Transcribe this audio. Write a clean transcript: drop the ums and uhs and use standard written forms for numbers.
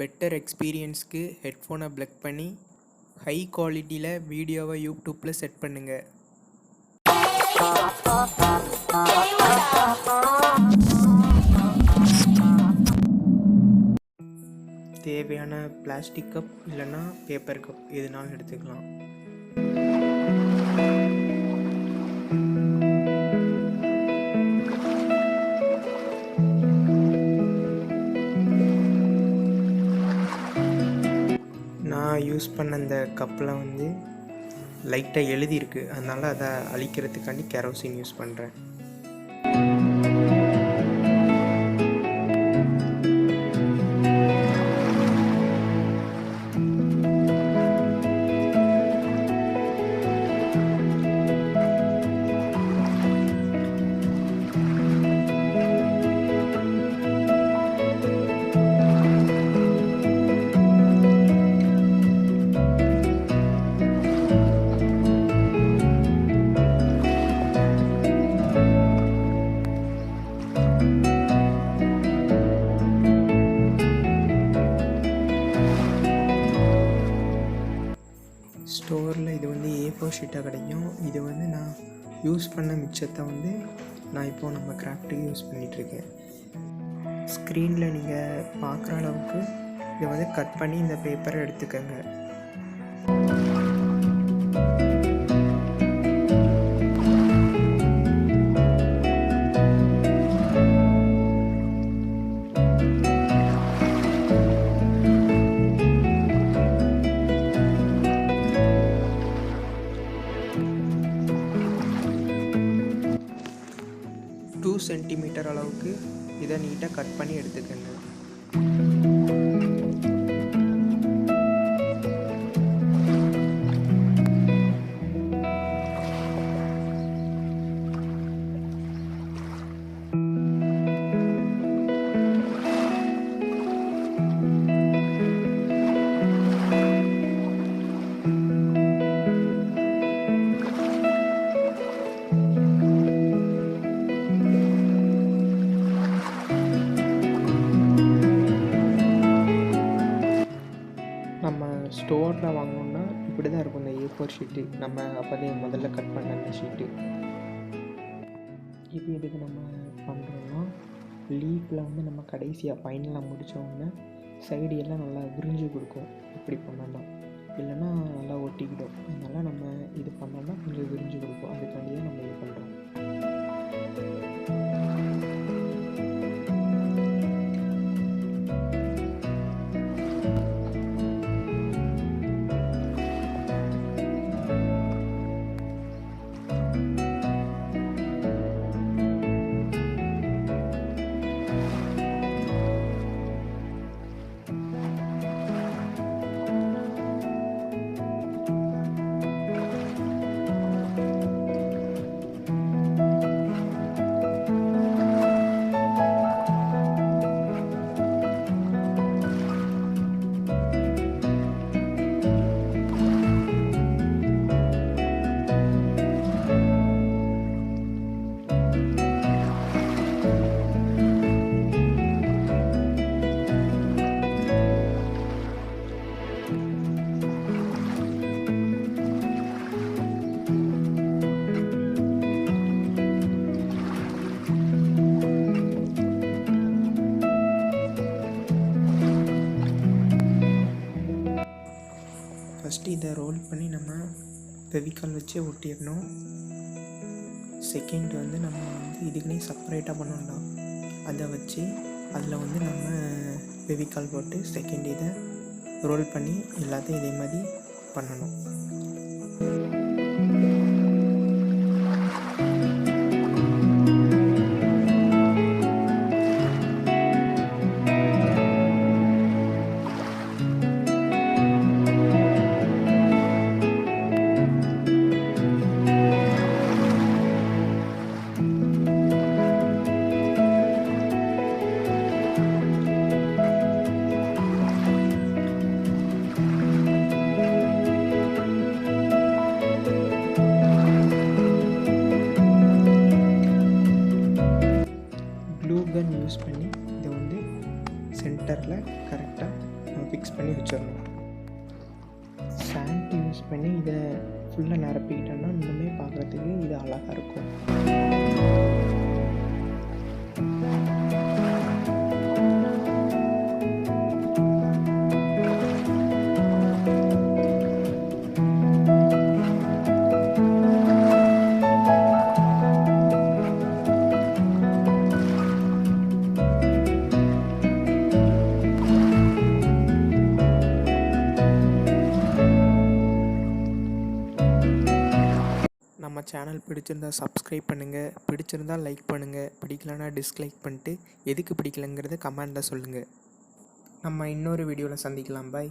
Better எக்ஸ்பீரியன்ஸ்க்கு ஹெட்ஃபோனை plug பண்ணி high குவாலிட்டியில் வீடியோவை யூடியூப்பில் செட் பண்ணுங்கள். தேவையான பிளாஸ்டிக் கப் இல்லைன்னா பேப்பர் கப் எதுனாலும் எடுத்துக்கலாம். நான் யூஸ் பண்ண அந்த கப்பில் லைட்டாக எழுதியிருக்கு, அதனால் அதை அழிக்கிறதுக்காண்டி கெரோசின் யூஸ் பண்ணுறேன். ஸ்டோரில் இது A4 ஷீட்டாக கிடைக்கும். இது நான் யூஸ் பண்ண மிச்சத்தை நான் இப்போது நம்ம கிராஃப்ட்டுக்கு யூஸ் பண்ணிகிட்ருக்கேன். ஸ்க்ரீனில் நீங்கள் பார்க்குற அளவுக்கு இதை கட் பண்ணி இந்த பேப்பரை எடுத்துக்கோங்க. சென்டிமீட்டர் அளவுக்கு இதை நீட்டாக கட் பண்ணி எடுத்துக்கங்க. நம்ம ஸ்டோரில் வாங்கினோன்னா இப்படி தான் இருக்கும் இந்த A4 ஷீட்டு. நம்ம அப்போதே முதல்ல கட் பண்ண அந்த ஷீட்டு. இது எதுக்கு நம்ம பண்ணுறோன்னா, லீஃபில் நம்ம கடைசியாக ஃபைனலாக முடித்தோடனே சைடு எல்லாம் நல்லா விரிஞ்சு கொடுக்கும். இப்படி பண்ணோன்னா இல்லைன்னா நல்லா ஒட்டிக்கிடும். அதனால் நம்ம இது பண்ணோன்னா கொஞ்சம் விரிஞ்சு கொடுக்கும். அதுக்காண்டியே நம்ம இது பண்ணுறோம். ஃபஸ்ட்டு இதை ரோல் பண்ணி நம்ம ஃபெவிகால் வச்சு ஒட்டிடணும். செகண்ட் நம்ம இதுக்குன்னே செப்பரேட்டாக பண்ணோம்னா அதை வச்சு அதில் நம்ம ஃபெவிகால் போட்டு செகண்ட் இதை ரோல் பண்ணி எல்லாத்தையும் இதே மாதிரி பண்ணணும். ஃபிக்ஸ் பண்ணி வச்சிடணும். சாண்ட் யூஸ் பண்ணி இதை ஃபுல்லாக நிரப்பிக்கிட்டோன்னா இன்னுமே பார்க்குறதுக்கு இது அழகாக இருக்கும். நம்ம சேனல் பிடிச்சிருந்தால் சப்ஸ்கிரைப் பண்ணுங்கள், பிடிச்சிருந்தால் லைக் பண்ணுங்கள், பிடிக்கலன்னா டிஸ்லைக் பண்ணிட்டு எதுக்கு பிடிக்கலங்கிறத கமெண்டில் சொல்லுங்கள். நம்ம இன்னொரு வீடியோவில் சந்திக்கலாம். பாய்.